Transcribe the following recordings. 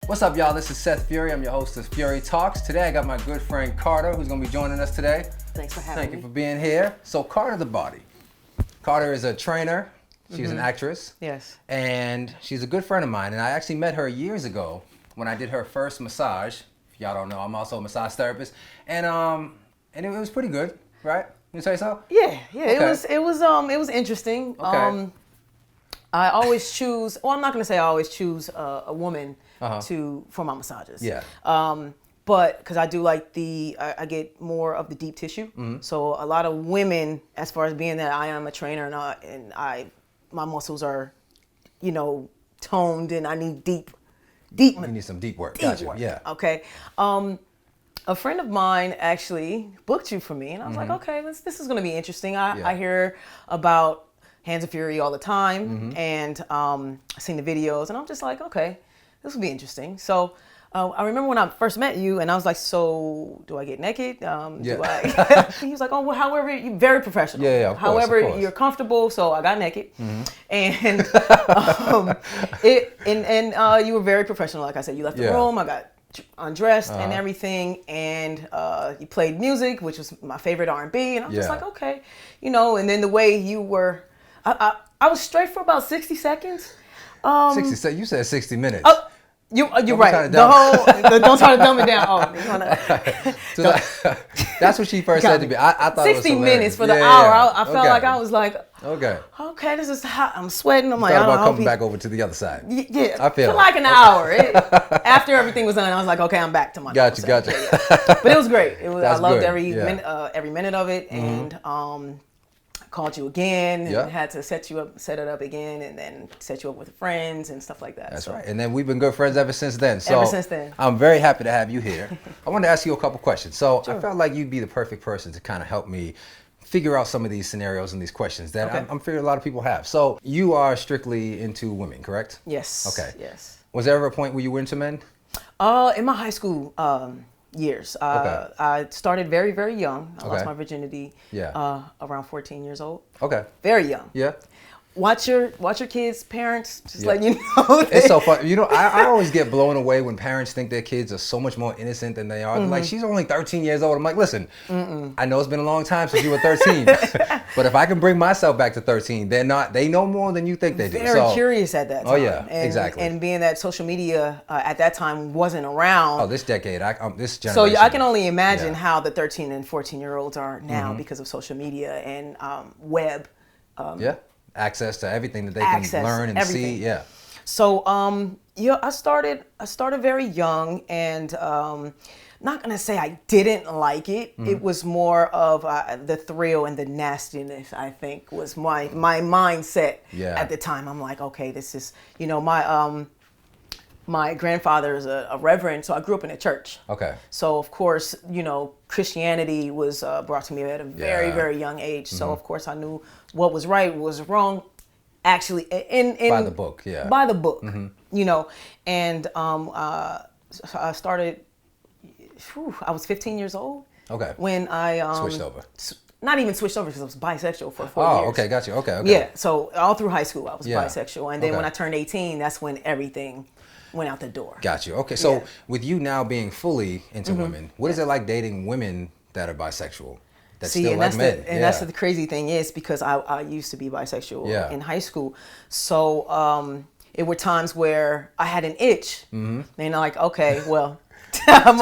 What's up, y'all? This is Seth Fury. I'm your host of Fury Talks. Today I got my good friend Carter, who's going to be joining us today. Thanks for having me. Thank you for being here. So Carter the Body. Carter is a trainer. She's an actress. Yes. And she's a good friend of mine. And I actually met her years ago when I did her first massage. If y'all don't know, I'm also a massage therapist. And it was pretty good, right? You say so? Yeah. Okay. It was interesting. Okay. I always choose. Well, I'm not going to say I always choose a woman for my massages. Yeah. But because I do like I get more of the deep tissue. So a lot of women, as far as being that I am a trainer and my muscles are, toned and I need deep. You need some deep work. Gotcha. Work. Yeah. Okay. A friend of mine actually booked you for me, and I was like, okay, this is going to be interesting. I hear about Hands of Fury all the time, and I've seen the videos, and I'm just like, okay, this will be interesting. So I remember when I first met you, and I was like, so do I get naked? Do I? He was like, oh, well, however, you're very professional. Yeah, of course, however of course. You're comfortable. So I got naked, and you were very professional. Like I said, you left the room. I got undressed and everything, and you played music, which was my favorite R&B, and I'm just like, okay, and then the way you were, I was straight for about 60 seconds. 60 seconds? You said 60 minutes. You're right. Don't try to dumb it down. That's what she first said to me. I thought 60 it was minutes for the hour. Yeah. I felt like I was like, okay, this is hot. I'm sweating. I'm like, I don't know. Coming back over to the other side. Yeah, I feel for like an hour. After everything was done, I was like, okay, I'm back to my Gotcha. But it was great. I loved good. every minute of it, and called you again and had to set it up again, and then set you up with friends and stuff like that. That's right. And then we've been good friends ever since then. So ever since then. I'm very happy to have you here. I wanted to ask you a couple questions. So I felt like you'd be the perfect person to kind of help me figure out some of these scenarios and these questions that I'm figuring a lot of people have. So you are strictly into women, correct? Yes. Okay. Yes. Was there ever a point where you were into men? In my high school years. I started very, very young. I lost my virginity around 14 years old. Okay. Very young. Yeah. Watch your kids' parents, just letting you know. It's so fun. I always get blown away when parents think their kids are so much more innocent than they are. Like, she's only 13 years old. I'm like, listen, I know it's been a long time since you were 13, but if I can bring myself back to 13, they know more than you think they do. Very curious at that time. Oh yeah, exactly. And being that social media at that time wasn't around. Oh, this decade, this generation. So I can only imagine how the 13 and 14-year-olds are now because of social media and web. Access to everything that they can learn and see. Yeah. So I started very young, and not gonna say I didn't like it. It was more of the thrill and the nastiness, I think, was my mindset at the time. I'm like, okay, this is my grandfather is a reverend, so I grew up in a church. Okay. So of course, Christianity was brought to me at a very, very young age. So of course I knew what was right, what was wrong. Actually, by the book, by the book, and I started. I was 15 years old. Okay. When I switched over. Not even switched over because I was bisexual for 4 years. Oh, okay, got you. Okay. Yeah. So all through high school, I was bisexual, and then when I turned 18, that's when everything went out the door. Got you. Okay. So with you now being fully into women, what is it like dating women that are bisexual? That's still like men. That's the crazy thing is, because I used to be bisexual in high school. So it were times where I had an itch. And like, okay, well, I'm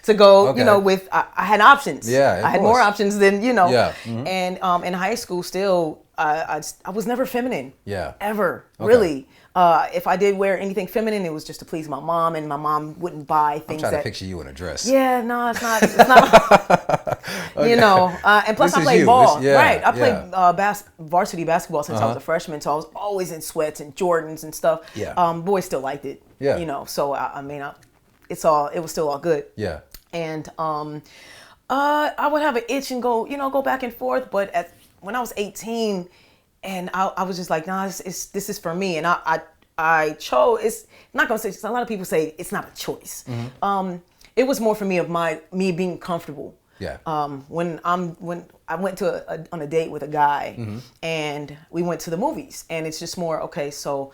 to go with, I had options. Yeah, I had more options than, And in high school still, I was never feminine. Yeah. Ever, really. If I did wear anything feminine, it was just to please my mom, and my mom wouldn't buy things. I'm trying to picture you in a dress. Yeah, no, it's not. It's not. And plus I played ball. Right, I played varsity basketball since I was a freshman, so I was always in sweats and Jordans and stuff. Yeah. Boys still liked it. Yeah. So it was still all good. Yeah. And I would have an itch and go back and forth, but when I was 18. And I was just like, nah, this is for me. And I chose, it's not going to say, a lot of people say it's not a choice. It was more for me of me being comfortable. Yeah. When I went on a date with a guy and we went to the movies, and it's just more, okay, so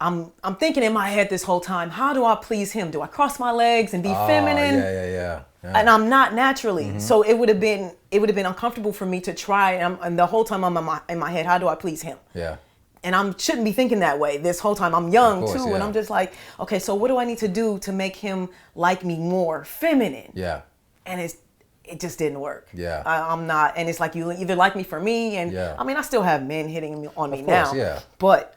I'm thinking in my head this whole time, how do I please him? Do I cross my legs and be feminine? Yeah. And I'm not naturally. So it would have been uncomfortable for me to try. And the whole time I'm in my head, how do I please him? Yeah. And I shouldn't be thinking that way this whole time. I'm young too. Yeah. And I'm just like, okay, so what do I need to do to make him like me more feminine? Yeah. And it just didn't work. Yeah. I'm not, and it's like you either like me for me, and I mean, I still have men hitting on me now. Yeah. But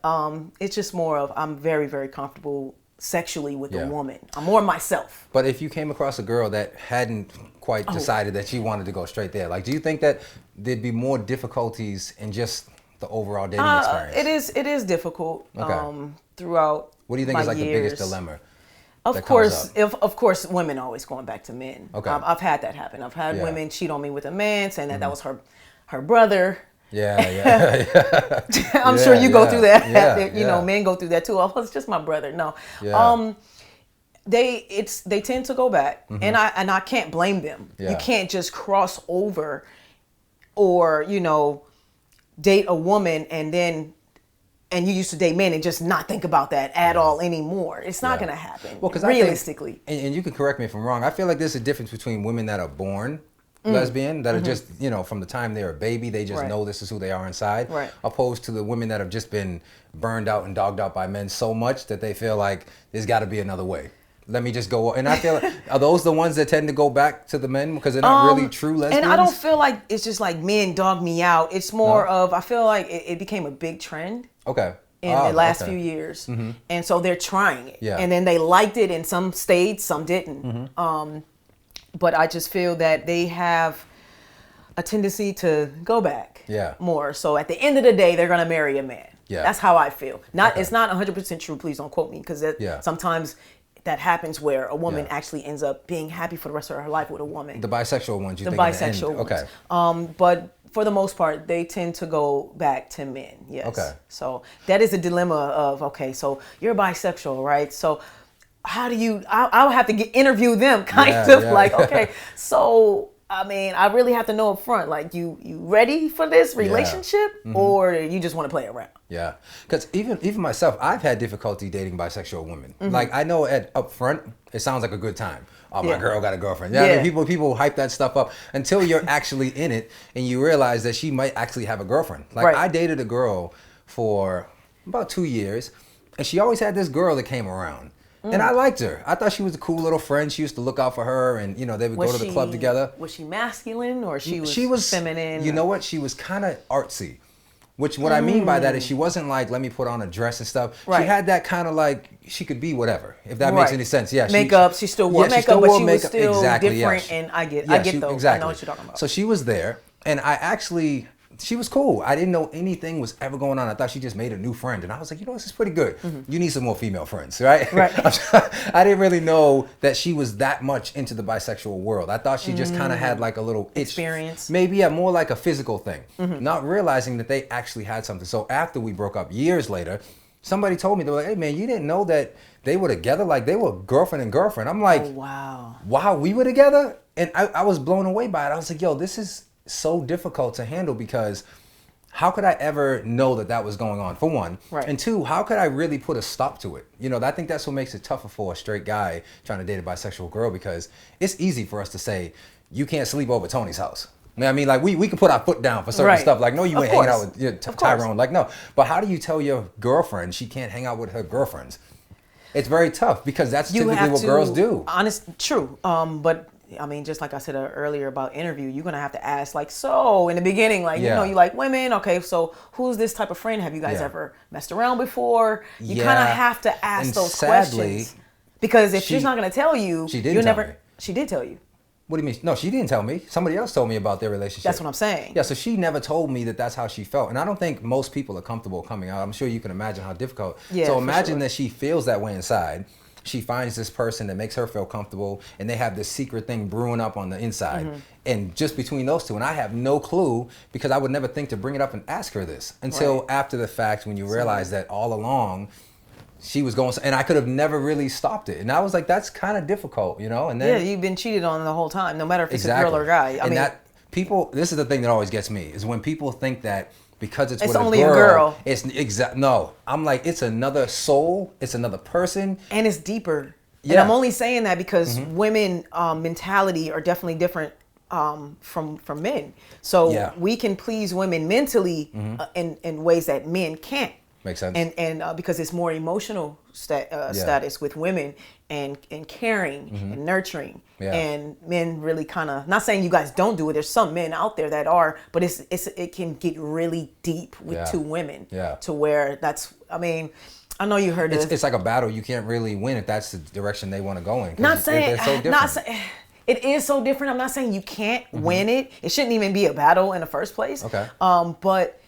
it's just more of I'm very, very comfortable sexually with a woman. I'm more myself. But if you came across a girl that hadn't quite decided that she wanted to go straight there, like, do you think that there'd be more difficulties in just the overall dating experience? It is difficult. Okay. Throughout. What do you think is like years. the biggest dilemma? Of course, women always going back to men. Okay. I've had that happen. I've had women cheat on me with a man, saying that that was her brother. Yeah. I'm sure you go through that. You know, men go through that too. Oh, it's just my brother. No. Yeah. They tend to go back, and I can't blame them. Yeah. You can't just cross over, or date a woman and you used to date men and just not think about that at all anymore. It's not going to happen. Well, because realistically, and you can correct me if I'm wrong, I feel like there's a difference between women that are born lesbian, that are just, from the time they're a baby, they just know this is who they are inside, opposed to the women that have just been burned out and dogged out by men so much that they feel like there's got to be another way. Let me just go. And I feel like, are those the ones that tend to go back to the men because they're not really true lesbians? And I don't feel like it's just like men dog me out. It's more of, I feel like it became a big trend. Okay. In the last few years. And so they're trying it. Yeah. And then they liked it and some stayed, some didn't. But I just feel that they have a tendency to go back more. So at the end of the day, they're going to marry a man. Yeah. That's how I feel. It's not 100% true. Please don't quote me, because sometimes that happens where a woman actually ends up being happy for the rest of her life with a woman. The bisexual ones, you think? The bisexual ones. Okay. But for the most part, they tend to go back to men. Yes. Okay. So that is a dilemma of, okay, so you're bisexual, right? So how do you, I'll have to interview them like, okay, so, I mean, I really have to know up front, like, you ready for this relationship or you just want to play around? Yeah. Because even myself, I've had difficulty dating bisexual women. Like, I know up front, it sounds like a good time. Oh, my girl got a girlfriend. I mean, people hype that stuff up until you're actually in it and you realize that she might actually have a girlfriend. Like, I dated a girl for about 2 years, and she always had this girl that came around. And I liked her. I thought she was a cool little friend. She used to look out for her, and they would go to the club together. Was she masculine or she was feminine? You know what? She was kind of artsy. Which what I mean by that is she wasn't like, let me put on a dress and stuff. She had that kind of like, she could be whatever, if that makes any sense. Yeah. Makeup, she still wore makeup, but she was still different. And I get those. Exactly. I know what you're talking about. So she was there, and she was cool. I didn't know anything was ever going on. I thought she just made a new friend. And I was like, this is pretty good. You need some more female friends, right? I didn't really know that she was that much into the bisexual world. I thought she just kind of had like a little experience. Maybe more like a physical thing. Not realizing that they actually had something. So after we broke up years later, somebody told me, they were like, hey man, you didn't know that they were together? Like they were girlfriend and girlfriend. I'm like, oh, wow, we were together? And I was blown away by it. I was like, yo, this is so difficult to handle, because how could I ever know that was going on, for one? And two, how could I really put a stop to it? I think that's what makes it tougher for a straight guy trying to date a bisexual girl, because it's easy for us to say, you can't sleep over Tony's house. You know what I mean? Like we can put our foot down for certain stuff. Like, no, you ain't hanging out with Tyrone. Like, no. But how do you tell your girlfriend she can't hang out with her girlfriends? It's very tough, because that's typically what girls do. True. But I mean, just like I said earlier about interview, you're going to have to ask, like, so in the beginning, like, you like women. Okay, so who's this type of friend? Have you guys ever messed around before? You kind of have to ask those questions. Because if she's not going to tell you, she did tell you. What do you mean? No, she didn't tell me. Somebody else told me about their relationship. That's what I'm saying. Yeah, so she never told me that that's how she felt. And I don't think most people are comfortable coming out. I'm sure you can imagine how difficult. Yeah, so imagine that she feels that way inside. She finds this person that makes her feel comfortable, and they have this secret thing brewing up on the inside. And just between those two, and I have no clue, because I would never think to bring it up and ask her this until after the fact, when you realize that all along she was going, and I could have never really stopped it. And I was like, that's kind of difficult, And then you've been cheated on the whole time, no matter if it's a girl or a guy. This is the thing that always gets me, is when people think that because it's It's with only a a girl. It's no. I'm like, it's another soul. It's another person. And it's deeper. Yeah. And I'm only saying that because women mentality are definitely different from men. So we can please women mentally in ways that men can't. Makes sense. And because it's more emotional status with women and caring and nurturing. Yeah. And men really kind of, not saying you guys don't do it. There's some men out there that are, but it can get really deep with two women. Yeah. To where that's, I mean, I know you heard this. It's like a battle. You can't really win if that's the direction they want to go in. Not saying, they're so different. It is so different. I'm not saying you can't win it. It shouldn't even be a battle in the first place. Okay. But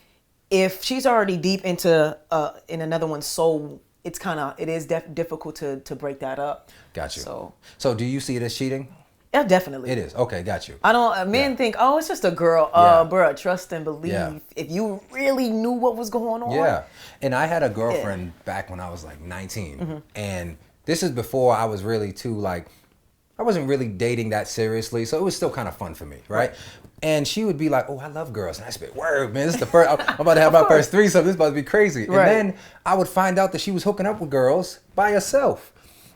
if she's already deep into in another one's soul, it is difficult to break that up. Got you. So do you see it as cheating? Yeah, definitely. It is. Okay, got you. I don't. Men think, oh, it's just a girl. Bro, trust and believe. Yeah. If you really knew what was going on. Yeah. And I had a girlfriend back when I was like 19, and this is before I was really I wasn't really dating that seriously, so it was still kind of fun for me, right? And she would be like, "Oh, I love girls," and I'd be, "Word, man, this is the first. I'm about to have my first threesome. This is about to be crazy." Right. And then I would find out that she was hooking up with girls by herself.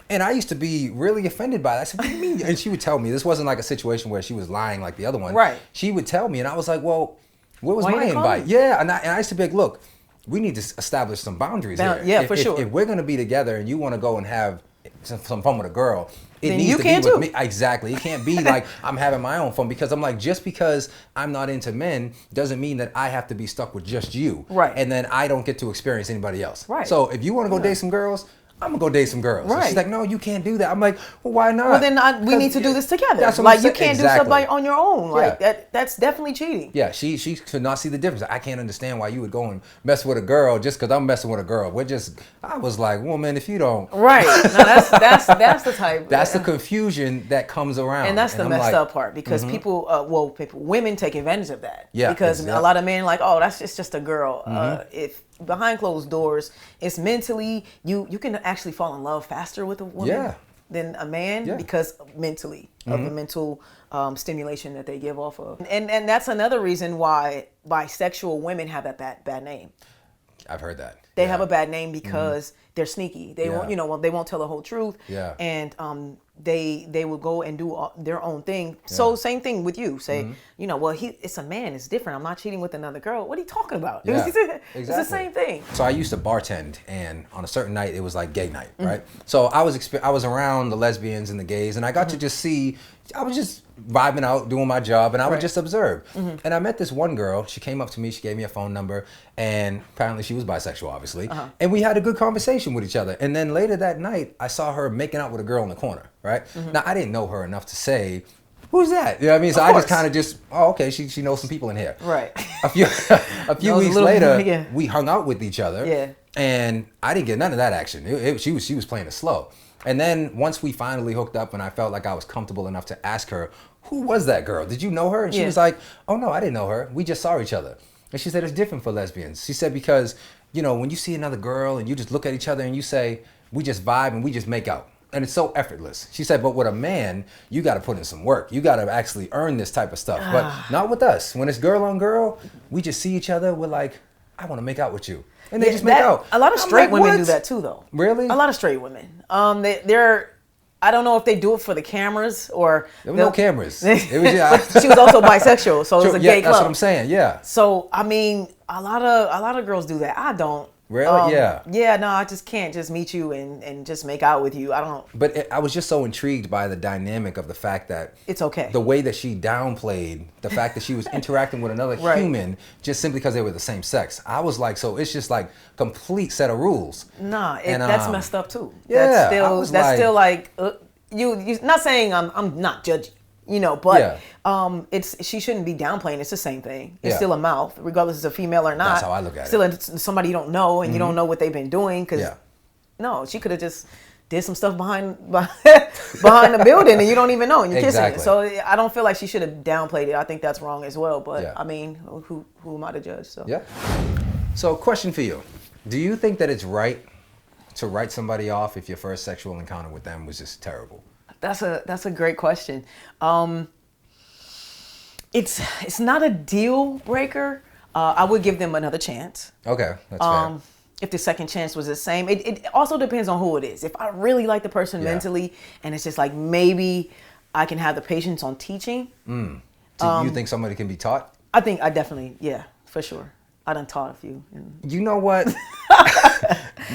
And I used to be really offended by that. I said, "What do you mean?" And she would tell me, this wasn't like a situation where she was lying like the other one. Right. She would tell me, and I was like, "Well, where was my invite?" Yeah, and I used to be like, "Look, we need to establish some boundaries here. Yeah, for sure. If we're gonna be together and you want to go and have some fun with a girl, it then needs you to can be with too. me." Exactly. It can't be like I'm having my own fun, because I'm like, just because I'm not into men doesn't mean that I have to be stuck with just you. Right. And then I don't get to experience anybody else. Right. So if you want to go date some girls, I'm gonna go date some girls. Right. And she's like, "No, you can't do that." I'm like, "Well, why not?" Well, then we need to do this together. That's what like I'm you can't do stuff on your own. Like that's definitely cheating. Yeah, she could not see the difference. I can't understand why you would go and mess with a girl just because I'm messing with a girl. I was like, "Woman, if you don't." Right. No, that's the type. That's the confusion that comes around. And that's the messed up part, because women take advantage of that. Yeah. Because a lot of men are like, "Oh, that's just a girl." If behind closed doors, it's mentally you can actually fall in love faster with a woman than a man because mentally of the mental stimulation that they give off of. And that's another reason why bisexual women have that bad name. I've heard that. They have a bad name because they're sneaky. They won't, they won't tell the whole truth. Yeah. And they will go and do their own thing. Yeah. So same thing with you. Say, it's a man. It's different. I'm not cheating with another girl. What are you talking about? Yeah, it's the same thing. So I used to bartend, and on a certain night it was like gay night, right? So I was around the lesbians and the gays, and I got to just see. I was just vibing out, doing my job, and I would just observe. And I met this one girl. She came up to me. She gave me a phone number, and apparently she was bisexual, obviously. And we had a good conversation with each other. And then later that night, I saw her making out with a girl in the corner, right? Now, I didn't know her enough to say, "Who's that?" You know what I mean? So I just kind of oh, okay, she knows some people in here. Right. A few weeks later, we hung out with each other. Yeah. And I didn't get none of that action. She was playing it slow. And then once we finally hooked up and I felt like I was comfortable enough to ask her, "Who was that girl? Did you know her?" And she was like, "Oh, no, I didn't know her. We just saw each other." And she said, "It's different for lesbians." She said, because, when you see another girl and you just look at each other and you say, "We just vibe and we just make out." And it's so effortless. She said, "But with a man, you got to put in some work. You got to actually earn this type of stuff. But not with us. When it's girl on girl, we just see each other. We're like, I want to make out with you." And they just make out. A lot of straight women do that too, though. Really? A lot of straight women. They're I don't know if they do it for the cameras or there were no cameras. It was, but she was also bisexual, so it was a gay club. That's what I'm saying. Yeah. So I mean, a lot of girls do that. I don't. Really? Yeah. Yeah, no, I just can't just meet you and just make out with you. I don't. But I was just so intrigued by the dynamic of the fact that it's okay. The way that she downplayed the fact that she was interacting with another human just simply because they were the same sex. I was like, so it's just like complete set of rules. Nah, that's messed up too. Yeah, that's still like you not saying I'm not judging. But she shouldn't be downplaying. It's the same thing. It's still a mouth, regardless if it's a female or not. That's how I look at it. Still somebody you don't know, and you don't know what they've been doing. No, she could have just did some stuff behind the building, and you don't even know, and you're kissing it. So I don't feel like she should have downplayed it. I think that's wrong as well. But I mean, who am I to judge? So yeah. So question for you: do you think that it's right to write somebody off if your first sexual encounter with them was just terrible? That's a great question. It's not a deal breaker, I would give them another chance. Okay, that's fair. If the second chance was the same, it also depends on who it is. If I really like the person mentally, and it's just like maybe I can have the patience on teaching. Do you think somebody can be taught? I think I definitely, yeah, for sure. I done taught a few. You know what?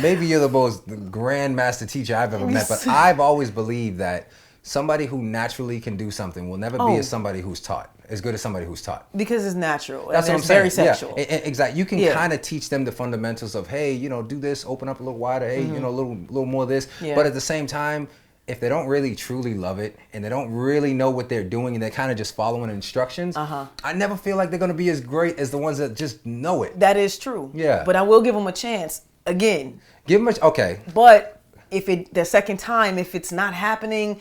Maybe you're the most grandmaster teacher I've ever met, but I've always believed that somebody who naturally can do something will never be as somebody who's taught, as good as somebody who's taught. Because it's natural. That's what I'm saying. Very sexual. Yeah, exactly. You can kind of teach them the fundamentals of, hey, you know, do this, open up a little wider, hey, you know, a little more of this. Yeah. But at the same time, if they don't really truly love it and they don't really know what they're doing and they're kind of just following instructions, I never feel like they're going to be as great as the ones that just know it. That is true. Yeah. But I will give them a chance again. Give them okay. But if the second time, if it's not happening,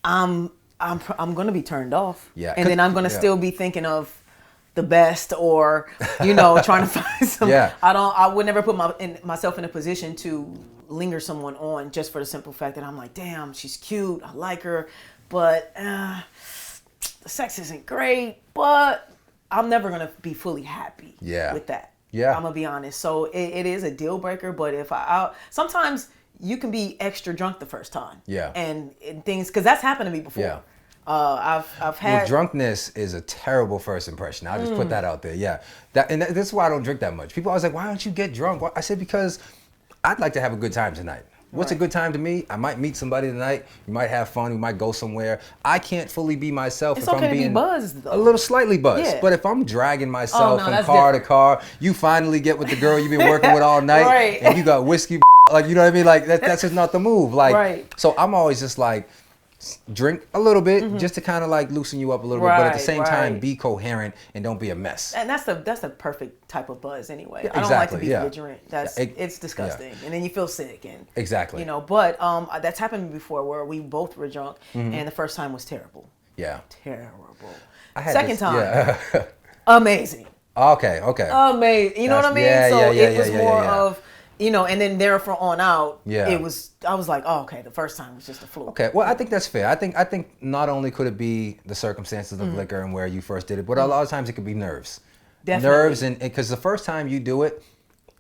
I'm going to be turned off. Yeah. And then I'm going to still be thinking of the best, or, you know, trying to find some. I would never put myself in a position to linger someone on just for the simple fact that I'm like, damn, she's cute, I like her, but the sex isn't great, but I'm never going to be fully happy with that. Yeah. I'm going to be honest. So it is a deal breaker, but if sometimes you can be extra drunk the first time. Yeah. And things, because that's happened to me before. Yeah. I've had. Well, drunkenness is a terrible first impression. I'll just put that out there. Yeah. This is why I don't drink that much. People always like, why don't you get drunk? I said, because I'd like to have a good time tonight. What's a good time to me? I might meet somebody tonight. You might have fun. We might go somewhere. I can't fully be myself if I'm being buzzed, though. A little slightly buzzed. Yeah. But if I'm dragging myself from car to car, you finally get with the girl you've been working with all night, and you got whiskey, like, you know what I mean? Like that's just not the move. Like, so I'm always just like, drink a little bit just to kind of like loosen you up a little bit, but at the same time be coherent and don't be a mess. And that's the perfect type of buzz anyway. I don't like to be belligerent. It's disgusting, and then you feel sick and you know. But that's happened before where we both were drunk, and the first time was terrible. Yeah, terrible. Second time, amazing. Okay. Amazing. You know what I mean? So it was more of. You know, and then therefore on out, I was like, oh, okay, the first time was just a fluke. Okay, well, I think that's fair. I think not only could it be the circumstances of liquor and where you first did it, but a lot of times it could be nerves. Definitely. Nerves, and because the first time you do it,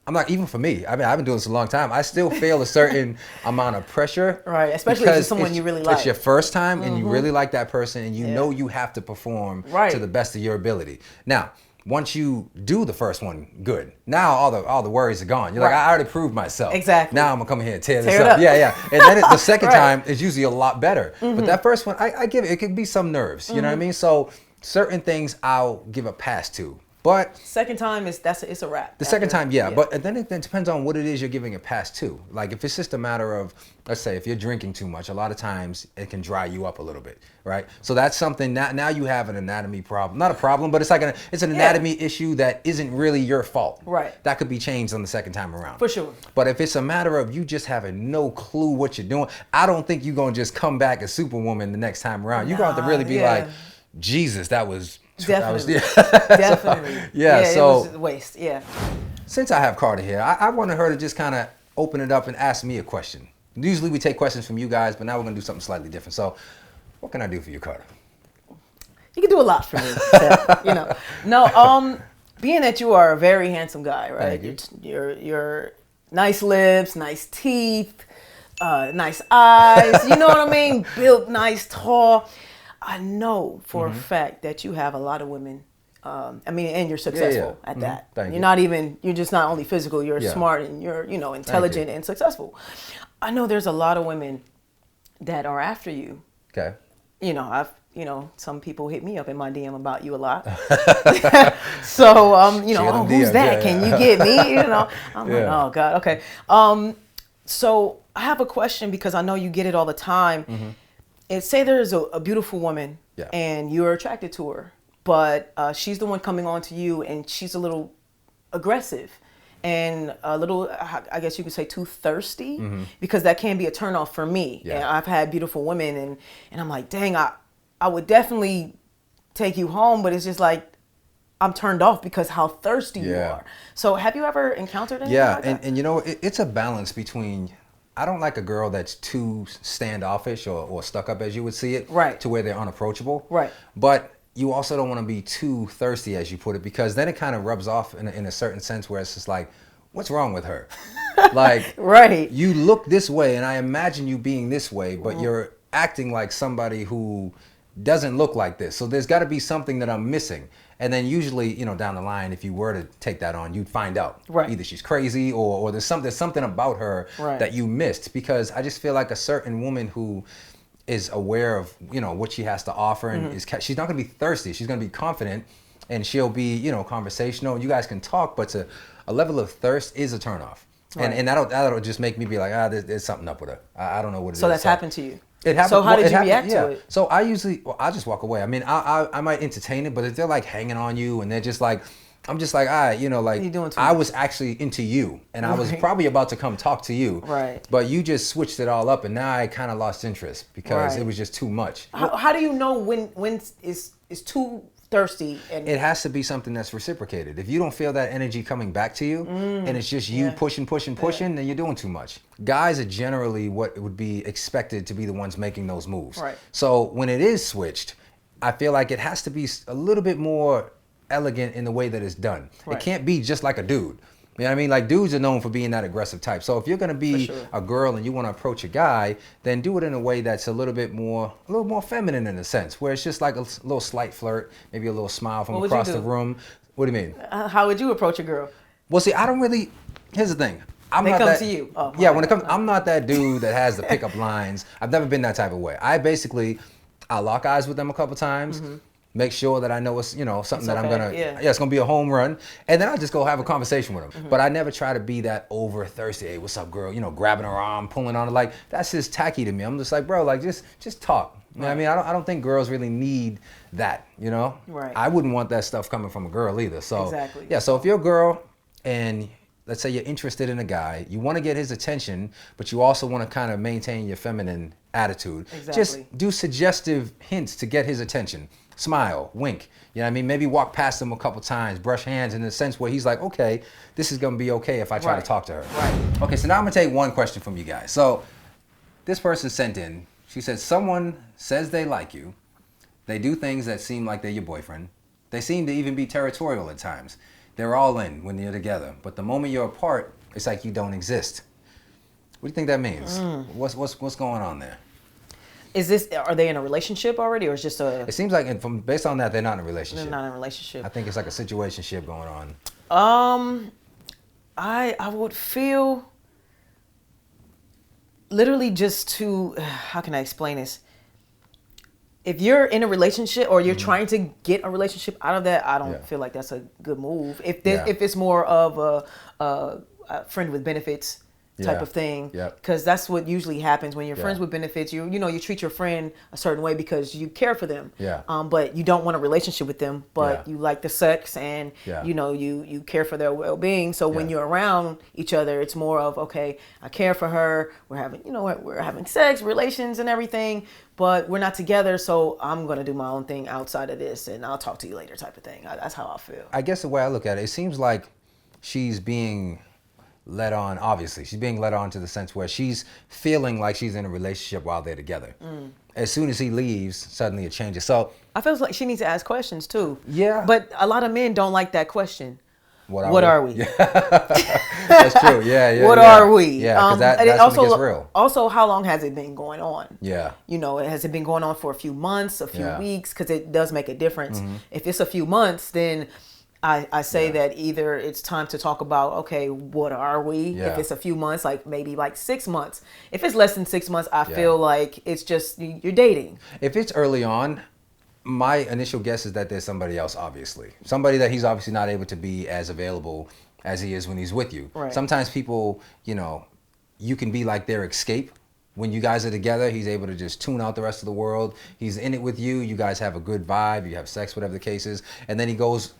I'm not, even for me, I mean, I've been doing this a long time, I still feel a certain amount of pressure. Right, especially if it's someone you really like. It's your first time and you really like that person and you know you have to perform to the best of your ability. Now, once you do the first one good, now all the worries are gone. You're like, I already proved myself. Exactly. Now I'm gonna come here and tear this up. Yeah. And then the second time is usually a lot better. But that first one, I give it. It could be some nerves. You know what I mean? So certain things I'll give a pass to. But second time it's a wrap. The second time, but then it depends on what it is you're giving a pass to. Like if it's just a matter of, let's say, if you're drinking too much, a lot of times it can dry you up a little bit, right? So that's something now you have an anatomy problem. Not a problem, but it's like it's an anatomy issue that isn't really your fault. Right. That could be changed on the second time around. For sure. But if it's a matter of you just having no clue what you're doing, I don't think you're gonna just come back as Superwoman the next time around. You're gonna have to really be like, Jesus, that was. Definitely. Definitely. So it was a waste. Yeah. Since I have Carter here, I wanted her to just kind of open it up and ask me a question. Usually we take questions from you guys, but now we're going to do something slightly different. So what can I do for you, Carter? You can do a lot for me. You know. No, being that you are a very handsome guy, right? You're nice lips, nice teeth, nice eyes. You know what I mean? Built nice, tall. I know for a fact that you have a lot of women. And you're successful at that. You're just not only physical, you're smart and you're, intelligent and successful. I know there's a lot of women that are after you. Okay. Some people hit me up in my DM about you a lot. So, who's that? Can you get me? I'm like, oh God. Okay. So I have a question because I know you get it all the time. And say there's a beautiful woman and you're attracted to her, but she's the one coming on to you and she's a little aggressive and a little, I guess you could say, too thirsty, because that can be a turnoff for me. Yeah. And I've had beautiful women and I'm like, dang, I would definitely take you home, but it's just like, I'm turned off because how thirsty you are. So have you ever encountered anything like that? And it's a balance between, I don't like a girl that's too standoffish or stuck up, as you would see it, to where they're unapproachable. Right. But you also don't want to be too thirsty, as you put it, because then it kind of rubs off in a certain sense where it's just like, what's wrong with her? Like, right. You look this way and I imagine you being this way, but you're acting like somebody who doesn't look like this. So there's got to be something that I'm missing. And then usually, down the line, if you were to take that on, you'd find out. Right. Either she's crazy or there's something about her that you missed. Because I just feel like a certain woman who is aware of, what she has to offer and she's not going to be thirsty. She's going to be confident and she'll be, conversational. You guys can talk, but a level of thirst is a turnoff. Right. And that'll just make me be like, there's something up with her. I don't know what it is. So that's happened to you? It happened. So how did you react to it? So I just walk away. I mean, I might entertain it, but if they're like hanging on you and they're just like, I'm just like, all right, like you're doing too I much. was actually into you and I was probably about to come talk to you. Right. But you just switched it all up and now I kind of lost interest because it was just too much. How do you know when is too thirsty? And it has to be something that's reciprocated. If you don't feel that energy coming back to you and it's just you pushing, then you're doing too much. Guys are generally what would be expected to be the ones making those moves. Right. So when it is switched, I feel like it has to be a little bit more elegant in the way that it's done. Right. It can't be just like a dude. You know what I mean? Like dudes are known for being that aggressive type. So if you're going to be a girl and you want to approach a guy, then do it in a way that's a little more feminine in a sense, where it's just like a little slight flirt, maybe a little smile from across the room. What do you mean? How would you approach a girl? Well, see, I don't really. Here's the thing. They come to you. Oh, yeah, when it comes, I'm not that dude that has the pickup lines. I've never been that type of way. I lock eyes with them a couple times. Make sure that I know it's, something that I'm gonna, it's gonna be a home run. And then I just go have a conversation with them. But I never try to be that over thirsty, hey, what's up, girl? Grabbing her arm, pulling on her. Like, that's just tacky to me. I'm just like, bro, like, just talk. You know what I mean? I don't think girls really need that, Right. I wouldn't want that stuff coming from a girl either. So, exactly. Yeah, so if you're a girl and let's say you're interested in a guy, you want to get his attention, but you also want to kind of maintain your feminine attitude. Exactly. Just do suggestive hints to get his attention. Smile, wink, you know what I mean? Maybe walk past him a couple times, brush hands in the sense where he's like, okay, this is going to be okay if I try to talk to her. Right. Okay, so now I'm going to take one question from you guys. So this person sent in, she said, someone says they like you. They do things that seem like they're your boyfriend. They seem to even be territorial at times. They're all in when you're together. But the moment you're apart, it's like you don't exist. What do you think that means? What's going on there? Are they in a relationship already, or is just a? It seems like, based on that, they're not in a relationship. They're not in a relationship. I think it's like a situationship going on. I would feel literally just to, how can I explain this? If you're in a relationship or you're trying to get a relationship out of that, I don't feel like that's a good move. If it's more of a friend with benefits type of thing, because that's what usually happens when you're friends with benefits. You treat your friend a certain way because you care for them, but you don't want a relationship with them, but you like the sex and you care for their well-being. So when you're around each other, it's more of, okay, I care for her, we're having sex, relations and everything, but we're not together, so I'm going to do my own thing outside of this and I'll talk to you later type of thing. That's how I feel. I guess the way I look at it, it seems like she's being led on, obviously. She's being led on to the sense where she's feeling like she's in a relationship while they're together. As soon as he leaves, suddenly it changes. So I feel like she needs to ask questions too. Yeah. But a lot of men don't like that question. What are we? Yeah. That's true. Yeah. What are we? Yeah, because that's also, when it gets real. Also, how long has it been going on? Yeah. Has it been going on for a few months, a few weeks? Because it does make a difference. If it's a few months, then I say that either it's time to talk about, okay, what are we? Yeah. If it's a few months, like maybe like 6 months. If it's less than 6 months, I feel like it's just you're dating. If it's early on, my initial guess is that there's somebody else, obviously. Somebody that he's obviously not able to be as available as he is when he's with you. Right. Sometimes people, you can be like their escape. When you guys are together, he's able to just tune out the rest of the world. He's in it with you. You guys have a good vibe. You have sex, whatever the case is. And then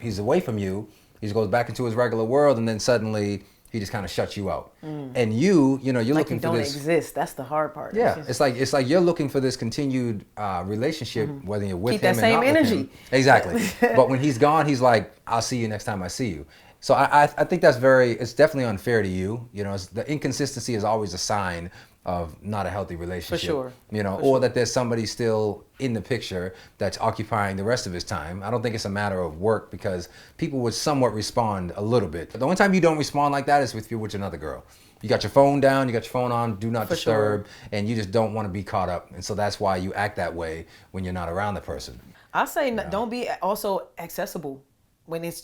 he's away from you. He goes back into his regular world, and then suddenly he just kind of shuts you out. And you're like looking for this. Don't exist. That's the hard part. Yeah, it's like you're looking for this continued relationship, whether you're with Keep him that same or not energy. with him. Exactly. But when he's gone, he's like, I'll see you next time I see you. So I think it's definitely unfair to you. The inconsistency is always a sign of not a healthy relationship. For sure. You know, For or sure. that there's somebody still in the picture that's occupying the rest of his time. I don't think it's a matter of work, because people would somewhat respond a little bit. But the only time you don't respond like that is if you're with another girl. You got your phone down, you got your phone on, do not disturb, and you just don't want to be caught up. And so that's why you act that way when you're not around the person. I say don't be also accessible when he's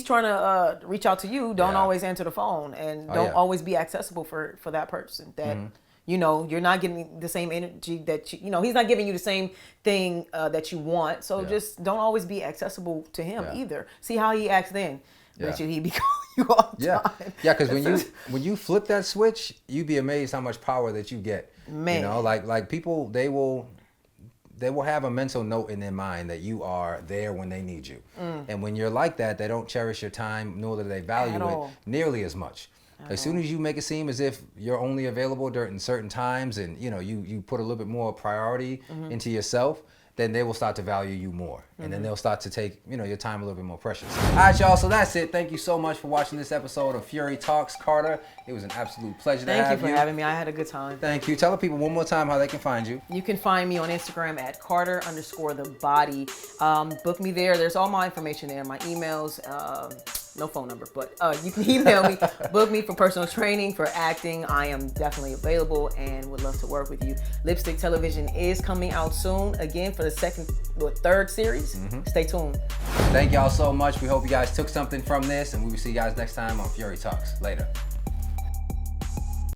trying to reach out to you. Don't always answer the phone, and don't always be accessible for that person. That you know, you're not getting the same energy that he's not giving you the same thing that you want. So just don't always be accessible to him either. See how he acts then. Bet you he be calling you all the time. Yeah, because when you flip that switch, you'd be amazed how much power that you get. Man. You know, like people, they will have a mental note in their mind that you are there when they need you. And when you're like that, they don't cherish your time, nor do they value it nearly as much. As soon as you make it seem as if you're only available during certain times, and you put a little bit more priority into yourself, then they will start to value you more. And then they'll start to take, your time a little bit more precious. All right, y'all, so that's it. Thank you so much for watching this episode of Fury Talks. Carter, it was an absolute pleasure to have you. Thank you for having me. I had a good time. Thank you. Tell the people one more time how they can find you. You can find me on Instagram at Carter_the body. Book me there. There's all my information there, my emails, no phone number, but you can email me, book me for personal training, for acting. I am definitely available and would love to work with you. Lipstick Television is coming out soon, again, for the third series. Stay tuned. Thank y'all so much. We hope you guys took something from this, and we will see you guys next time on Fury Talks. Later.